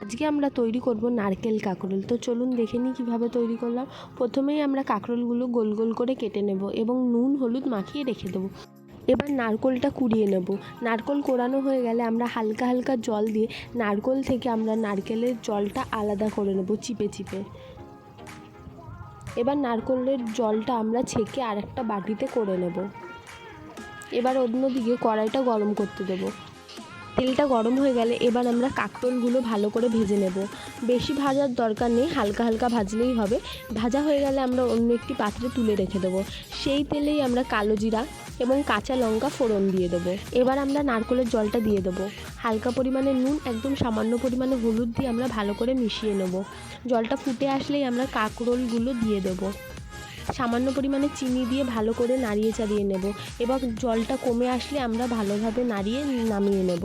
আজকে আমরা তৈরি করব নারকেল কাঁকরোল। তো চলুন দেখে নিই কীভাবে তৈরি করলাম। প্রথমেই আমরা কাঁকরোলগুলো গোল গোল করে কেটে নেব এবং নুন হলুদ মাখিয়ে রেখে দেবো। এবার নারকেলটা কুড়িয়ে নেব। নারকেল কোড়ানো হয়ে গেলে আমরা হালকা হালকা জল দিয়ে নারকেল থেকে আমরা নারকেলের জলটা আলাদা করে নেব চিপে চিপে। এবার নারকেলের জলটা আমরা ছেঁকে আরেকটা বাটিতে করে নেব। এবার অন্যদিকে কড়াইটা গরম করতে দেবো। তেলটা গরম হয়ে গেলে এবার আমরা কাঁকরোলগুলো ভালো করে ভেজে নেব। বেশি ভাজার দরকার নেই, হালকা হালকা ভাজলেই হবে। ভাজা হয়ে গেলে আমরা অন্য একটি পাত্রে তুলে রেখে দেবো। সেই তেলেই আমরা কালো জিরা এবং কাঁচা লঙ্কা ফোড়ন দিয়ে দেবো। এবার আমরা নারকেলের জলটা দিয়ে দেবো। হালকা পরিমাণে নুন, একদম সামান্য পরিমাণে হলুদ দিয়ে আমরা ভালো করে মিশিয়ে নেব। জলটা ফুটে আসলেই আমরা কাঁকরোলগুলো দিয়ে দেবো। সামান্য পরিমাণে চিনি দিয়ে ভালো করে নাড়িয়ে চাড়িয়ে নেব। এবার জলটা কমে আসলে আমরা ভালোভাবে নাড়িয়ে নামিয়ে নেব।